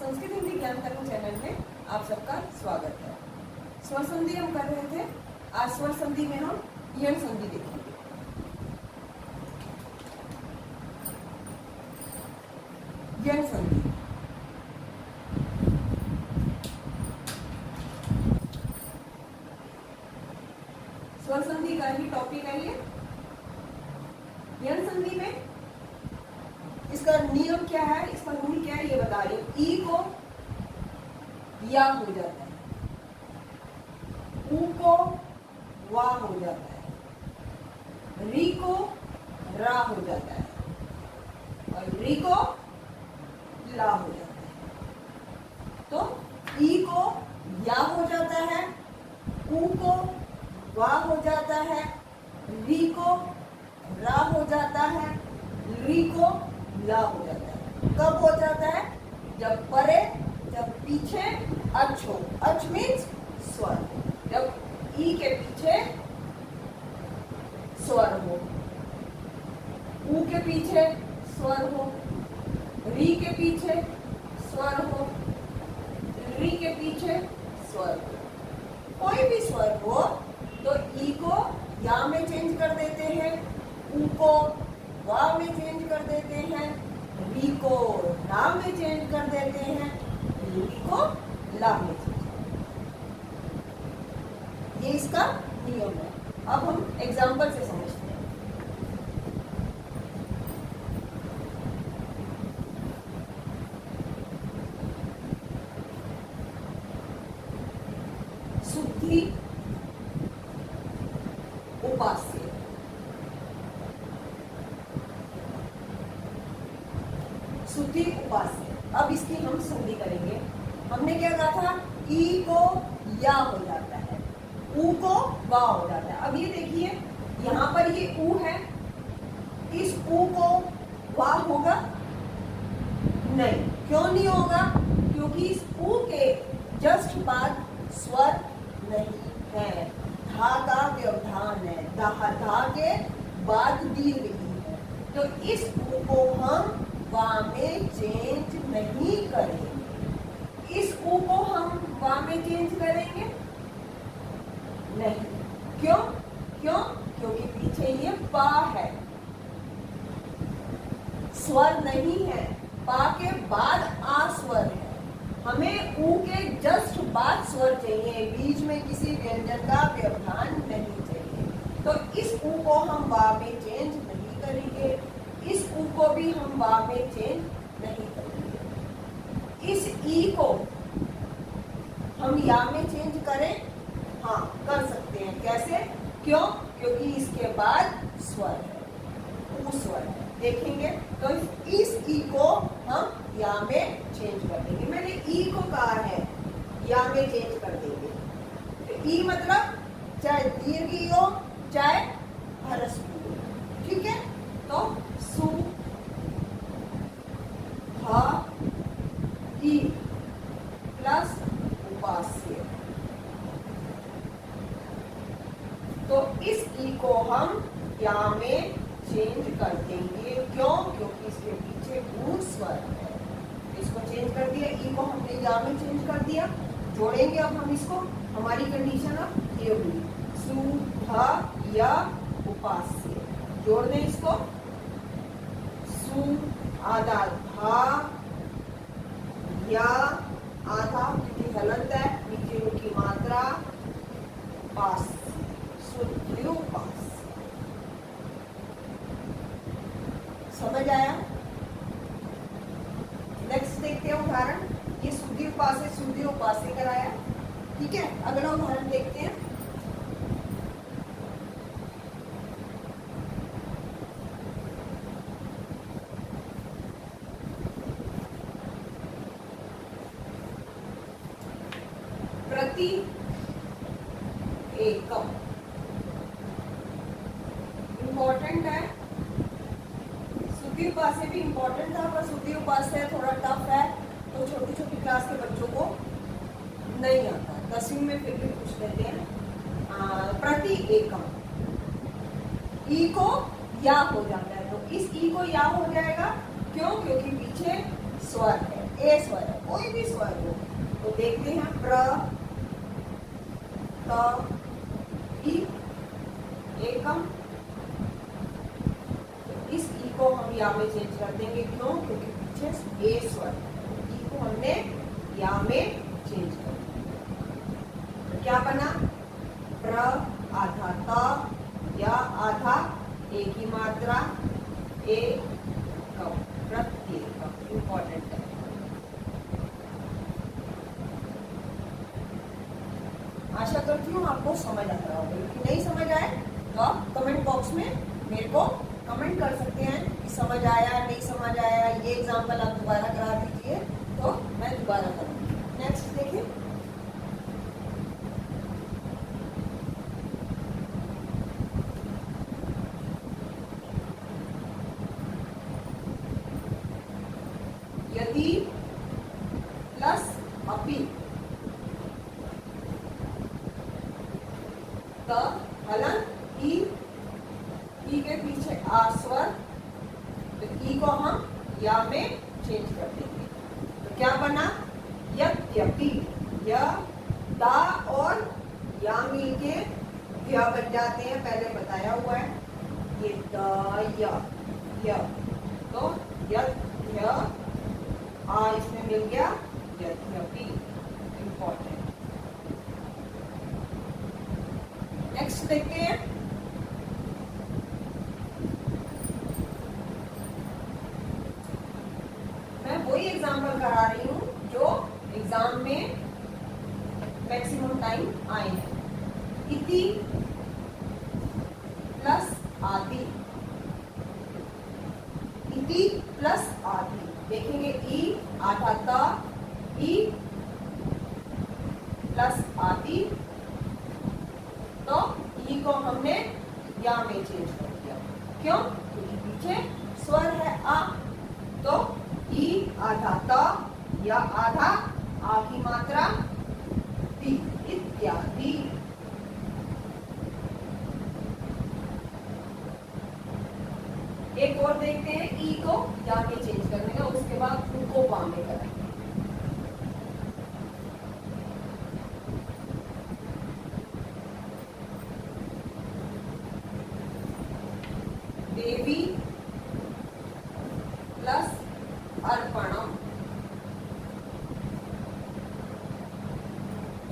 संस्कृत हिंदी ज्ञान तरंग चैनल में आप सबका स्वागत है। स्वर संधि हम कर रहे थे। आज स्वर संधि में हम यण संधि देखेंगे। यण संधि स्वर संधि का ही टॉपिक है ये। यण संधि में इसका नियम क्या है, इसका रूल क्या है, ये बता रही हूं। ई को या हो जाता है, ऊ को वा हो जाता है, री को रा हो जाता है और री को ला हो जाता है। तो ई को या हो जाता है, ऊ को वा हो जाता है, री को रा हो जाता है, री को ला हो जाता है। कब हो जाता है? जब परे, जब पीछे अच हो। अच मीन्स स्वर। जब ई के पीछे स्वर हो, ऊ के पीछे स्वर हो, री के पीछे स्वर हो, री के पीछे स्वर हो। कोई भी स्वर हो तो ई को या में चेंज कर देते हैं, ऊ को वा में चेंज कर देते हैं, री को रा में चेंज कर देते हैं, री को ला में चेंज कर देते हैं। ये इसका नियम है। अब हम एग्जाम्पल से समझते हैं। शुद्धि उपास्य। शुद्धि उपास्य। अब इसकी हम संधि करेंगे। हमने क्या कहा था? ई को या हो जाता है, ऊ को वा हो जाता है। अब ये देखिए, यहाँ पर ये ऊ है, इस ऊ को वा होगा? नहीं। क्यों नहीं होगा? क्योंकि इस ऊ के जस्ट बाद स्वर नहीं है, धा का व्यवधान है, धा के बाद दीर्घ ही है। तो इस ऊ को हम वा में चेंज नहीं करेंगे। इस ऊ को हम वा में चेंज करेंगे नहीं। क्यों? क्यों? क्योंकि पीछे ये पा है, स्वर नहीं है। पा के बाद आ स्वर है। हमें ऊ के जस्ट बाद स्वर चाहिए, बीच में किसी व्यंजन का व्यवधान नहीं चाहिए। तो इस ऊ को हम वा में चेंज नहीं करेंगे, इस ऊ को भी हम वा में चेंज नहीं करेंगे। इस ई को हम या में चेंज करें? हाँ, कर सकते हैं। कैसे? क्यों? क्योंकि इसके बाद स्वर है, ऊ स्वर है। देखेंगे तो इस ई को हम या में चेंज कर देंगे। मैंने ई को कहा है, या में चेंज कर देंगे। तो ई मतलब चाहे दीर्घ ई हो चाहे ह्रस्व हो, ठीक है। तो सु हा ई प्लस उपास्य। तो इस ई को हम या में चेंज कर देंगे। क्यों? क्योंकि इसके पीछे ऊ स्वर है। इसको चेंज कर दिया, ई को हमने या में चेंज कर दिया। जोड़ेंगे अब हम इसको। हमारी कंडीशन अब ये हुई, सु हा या उपास्य। जोड़ दें इसको। सु आधा धा, या आधा क्योंकि हलंत है, नीचे की मात्रा, पास, शुद्धि उपास्य। समझ आया? नेक्स्ट देखते हैं उदाहरण। ये शुद्धि उपास्य कराया, ठीक है। अगला उदाहरण देखते हैं। प्रति एकम इंपॉर्टेंट है। शुद्धि उपास्य भी इंपॉर्टेंट था, पर शुद्धि उपास्य थोड़ा टफ है, तो छोटी छोटी क्लास के बच्चों को नहीं आता। 10वीं में फिर भी पूछ लेते हैं। प्रति एकम, ई को या हो जाता है, तो इस ई को या हो जाएगा। क्यों? क्योंकि पीछे स्वर है। ए स्वर है, कोई भी स्वर हो। तो देखते हैं प्र, त, ई, एकम। इस ई को हम या में चेंज कर देंगे, क्यों? क्योंकि पीछे ए स्वर है। ई को हमने या में चेंज कर दिया। तो क्या बना? प्र आधा त, या आधा एक ही मात्रा, एकम, प्रत्येकम। इंपॉर्टेंट है। आशा करती हूँ आपको समझ आ रहा होगा। यदि नहीं समझ आए तो आप कमेंट बॉक्स में मेरे को कमेंट कर सकते हैं कि समझ आया, नहीं समझ आया, ये एग्जाम्पल आप दोबारा करा दीजिए तो मैं दोबारा करूँगी। नेक्स्ट देखिए, यदि प्लस अपि त हलन ई के पीछे आ स्वर, तो ई को हम या में चेंज कर देंगे। तो क्या बना? यद्यपि। य, दा और या मिलके या बन जाते हैं, पहले बताया हुआ है। ये द य, तो यद्य आ इसमें मिल गया यद्यपि। इंपॉर्टेंट। नेक्स्ट देखते हैं, मैं वही एग्जाम्पल करा रही हूँ जो एग्जाम में मैक्सिमम टाइम आए हैं। इति प्लस आदि, इति प्लस आदि। देखेंगे ई आधा त, ई प्लस आदि, तो ई को हमने या में चेंज कर दिया। क्यों? क्योंकि पीछे स्वर है आ। तो ई आधा त, या आधा आ की मात्रा ती, इत्यादि। एक और देखते हैं, ई को या में चेंज करने का, उसके बाद ऊ को वा में करेंगे। देवी प्लस अर्पणम,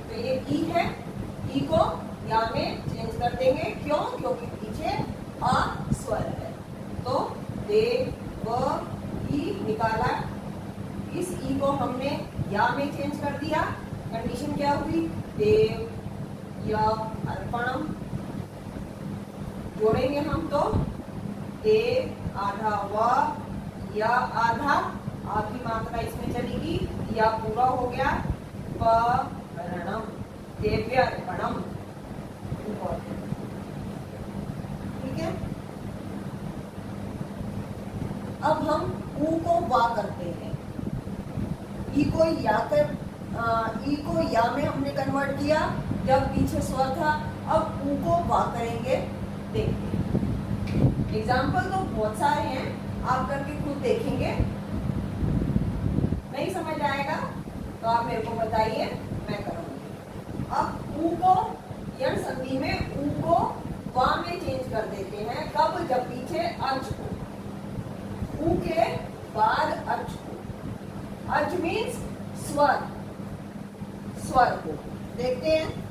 तो ये ई है, ई को या में चेंज कर देंगे। क्यों? क्योंकि पीछे आ स्वर है। तो देव व ई निकाला, इस ई को हमने या में चेंज कर दिया। कंडीशन क्या हुई? देव या अर्पणम जोड़ेंगे हम, तो देव आधा व, या आधा आ की मात्रा इसमें चलेगी, या पूरा हो गया परणम, देव्यर्पणम। ठीक है। अब हम ऊ को वा करते हैं। ई को या कर, ई को या में हमने कन्वर्ट किया जब पीछे स्वर था। अब ऊ को वा करेंगे। देखिए, एग्जाम्पल तो बहुत सारे हैं, आप करके खुद देखेंगे। नहीं समझ आएगा तो आप मेरे को बताइए, मैं करूंगी। अब ऊ को यण संधि में ऊ को वा में चेंज कर देते हैं। कब? जब पीछे अच हो, ऊ के बाद अच हो। अच मीन्स स्वर, स्वर को देखते हैं।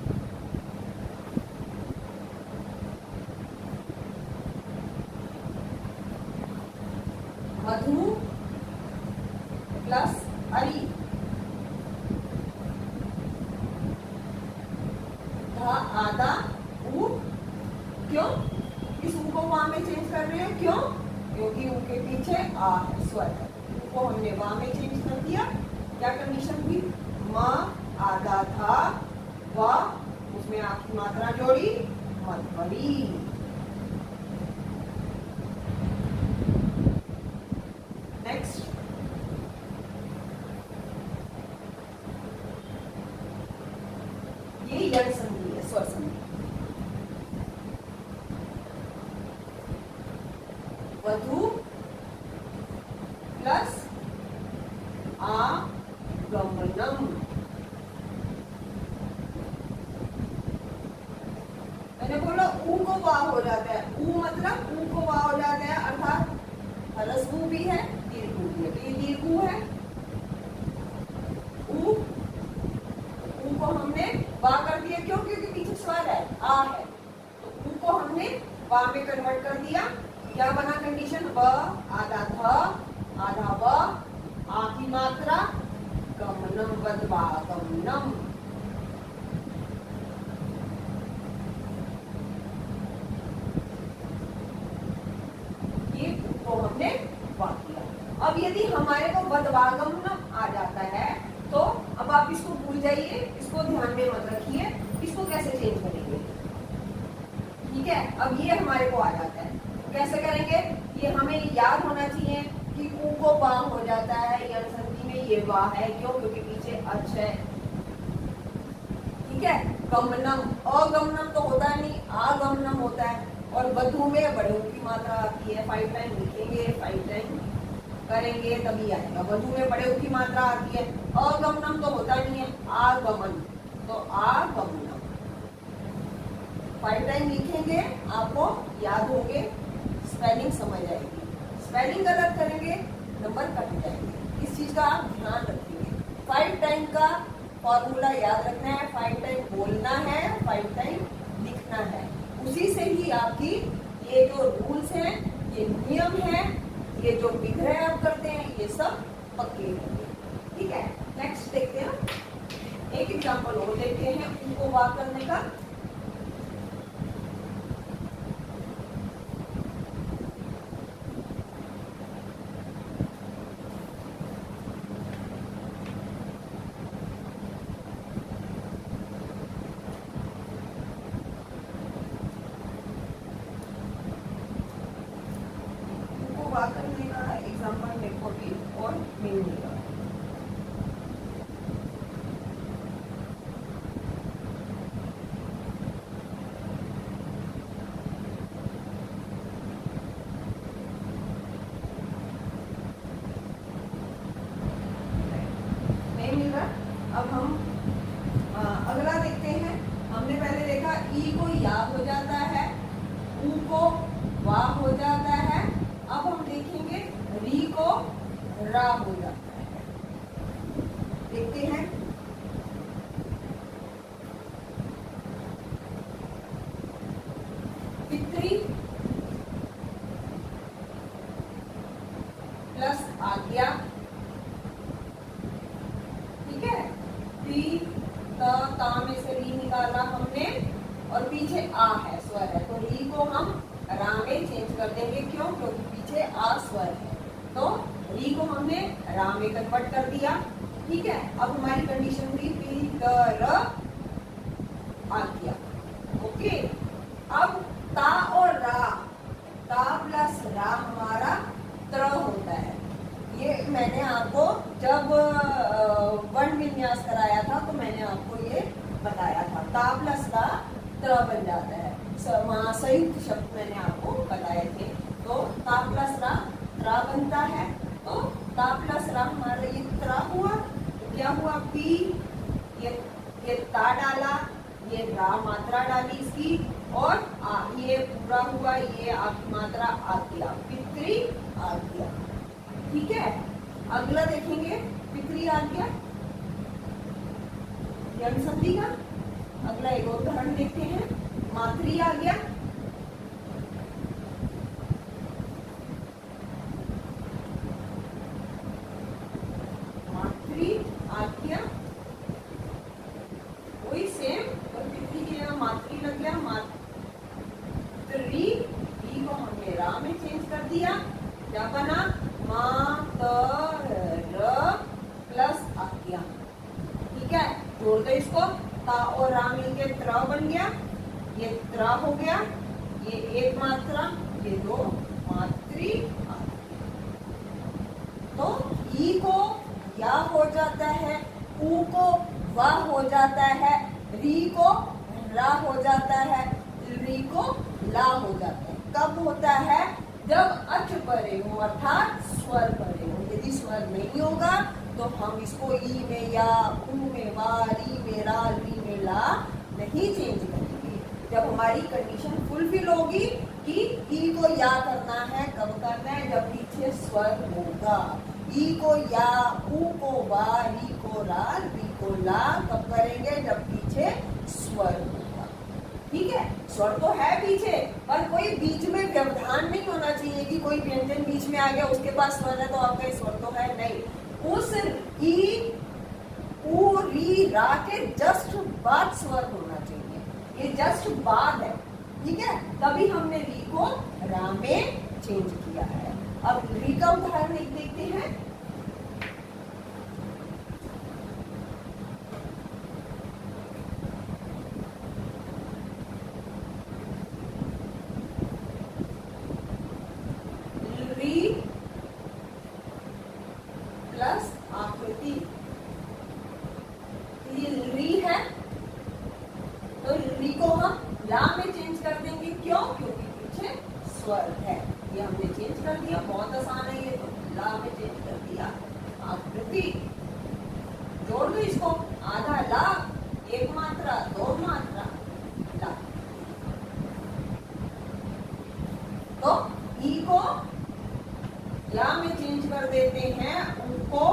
मधु प्लस अरी, आधा ऊ। क्यों? इस ऊ को वहां में चेंज कर रहे हैं। क्यों? क्योंकि ऊ के पीछे आ है, स्वर है। ऊ को हमने वहां में चेंज कर दिया। क्या कंडीशन हुई? म आधा था, व उसमें आपकी मात्रा जोड़ी, मधुरी। नेक्स्ट, ये यण संधि है, स्वर संधि। वधु प्लस आ हो जाता है, ऊ मतलब ऊ को वाह हो जाता है, अर्थात ह्रस्व भी है, दीर्घ भी है, तो ये दीर्घ है। ऊ को हमने वाह कर दिया, क्यों? क्योंकि पीछे स्वर है, आ है, तो ऊ को हमने वाह में कन्वर्ट कर दिया। क्या बना कंडीशन? व आधा ध आधा व, आ की मात्रा गमनम वद्वागमनम। ये को हमने वाह किया। अब यदि हमारे को वद्वागमनम आ जाता है तो अब आप इसको भूल जाइए, इसको ध्यान में मत रखिए, इसको कैसे चेंज करेंगे? ठीक है, अब ये हमारे को आ जाता है, कैसे करेंगे? ये हमें याद होना चाहिए कि ऊ को वाह हो जाता है, यण संधि में ये वाह है, क्यों? क्योंकि पीछे अच है। ठीक है, गमनम, अगमनम तो होता नहीं, आगमनम होता है, और वधु में बड़े की मात्रा आती है, 5 टाइम लिखेंगे, 5 टाइम करेंगे तभी आएगा। वधु में बड़े की मात्रा आती है, अगमनम तो होता नहीं है, आगमन, तो आगमनम 5 टाइम लिखेंगे, आपको याद होंगे, स्पेलिंग समझ आएगी। स्पेलिंग गलत करेंगे नंबर कट जाएंगे, इस चीज का आप ध्यान रखेंगे। 5 टाइम का फॉर्मूला याद रखना है, 5 टाइम बोलना है, 5 टाइम लिखना है, उसी से ही आपकी ये जो रूल्स हैं, ये नियम है, ये जो विग्रह आप करते हैं, ये सब पक्के होंगे। ठीक है, नेक्स्ट देखते हैं, एक एग्जांपल और देखते हैं उनको वाह करने का। वाह करने का एग्जांपल देखो भी और मिलेगा। नहीं मिल रहा, अब हम अगला देखते हैं। हमने पहले देखा ई को या हो जाता है, ऊ को वाह हो जाता है, अब हम देखेंगे री को रा हो जाता है। देखते हैं, पितरी प्लस आज्ञा। ठीक है, पी ता में से री निकाला हमने, और पीछे आ है, स्वर है, तो री को हम रा में चेंज कर देंगे, क्यों? क्योंकि पीछे आ स्वर है, तो री को हमने रा में कन्वर्ट कर दिया। ठीक है, अब हमारी कंडीशन हुई पी त र आज्ञा। ओके, अब ता और रा, ता प्लस रा हमारा त्र होता है। ये मैंने आपको जब वर्ण विन्यास कराया था तो मैंने आपको ये बताया था, ता प्लस रा त्र बन जाता है। वहाँ संयुक्त शब्द मैंने आपको बताए थे, तो ता प्लस रा त्रा बनता है, तो ता प्लस रा हमारा ये त्रा हुआ, तो क्या हुआ? पी, ये ता डाला, ये रा मात्रा डाली इसकी, और आ, ये पूरा हुआ, ये आपकी मात्रा आ गया, पितरी आ गया। ठीक है, अगला देखेंगे पितरी आ गया यण संधि का। अगला एक और उदाहरण देखते हैं, मातृ आ गया, मातृ आ गया, वही सेम, और पितृ के यहाँ मातृ लग गया, मातृ को हमने रा में चेंज कर दिया, क्या बना? मातर प्लस आज्ञा। ठीक है, जोड़ दो इसको, ता और रा मिलके त्र बन गया, ये त्र हो गया, ये एक मात्रा, ये दो मातृ। तो ई को या हो जाता है, ऊ को वा हो जाता है, री को रा हो जाता है, री को ला हो जाता है। कब होता है? जब अच परे हो, अर्थात स्वर परे हो। यदि स्वर नहीं होगा तो हम इसको ई में या, ऊ में वा, री में रा, री में ला नहीं चेंज करेंगे। जब हमारी कंडीशन फुलफिल होगी कि ई को या करना है, कब करना है, जब पीछे स्वर होगा। ई को या, ऊ को वा, री को रा, री को ला, कब करेंगे, जब पीछे स्वर होगा। ठीक है, स्वर तो है पीछे, पर कोई बीच में व्यवधान नहीं होना चाहिए कि कोई व्यंजन बीच में आ गया, उसके बाद स्वर है तो आपका स्वर तो है नहीं। उस ई, ऊ, री, रा के जस्ट बाद स्वर होना चाहिए, ये जस्ट बाद है। ठीक है, तभी हमने री को रा में चेंज किया है। अब री का उदाहरण एक देखते हैं। री प्लस आकृति, ये री है तो री को हम ला में चेंज कर देंगे। क्यों? क्योंकि पीछे स्वर है। ये हमने चेंज कर दिया, बहुत आसान है ये तो, ला में चेंज कर दिया। आकृति जोड़ दो इसको, आधा ला, एक मात्रा, दो मात्रा, ला। तो ई को ला में चेंज कर देते हैं, ऊ को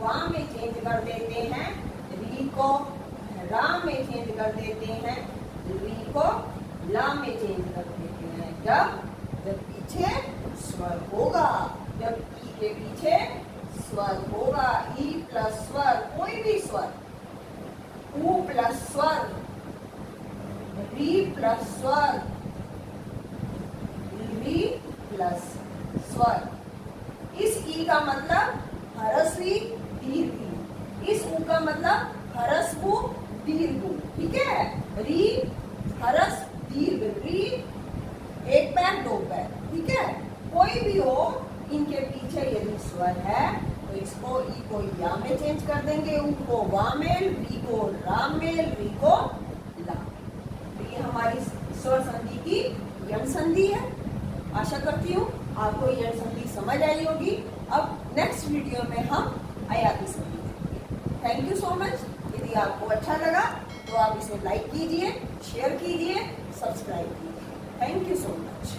वा में चेंज कर देते हैं, री को रा में चेंज कर देते हैं, री को ला में चेंज कर देते हैं। जब पीछे स्वर होगा, जब ई के पीछे स्वर होगा, ई प्लस स्वर, कोई भी स्वर, ऊ प्लस स्वर, री प्लस स्वर, री प्लस स्वर। इस ई का मतलब ह्रस्वी दीर्घ, इस ऊ का मतलब ह्रस्व दीर्घ। ठीक है, री ह्रस्व दीर्घ, री एक पैर दो पैर। ठीक है, कोई भी हो, इनके पीछे यदि स्वर है तो इसको ई को या में चेंज कर देंगे, ऊ को वा में, री को रा में, री को ला। तो ये हमारी स्वर संधि की यण संधि है। आशा करती हूँ आपको यण संधि समझ आई होगी। अब नेक्स्ट वीडियो में हम आयाती संधि देखेंगे। Thank you so much. यदि आपको अच्छा लगा तो आप इसे लाइक कीजिए, शेयर कीजिए, सब्सक्राइब कीजिए। Thank you so much.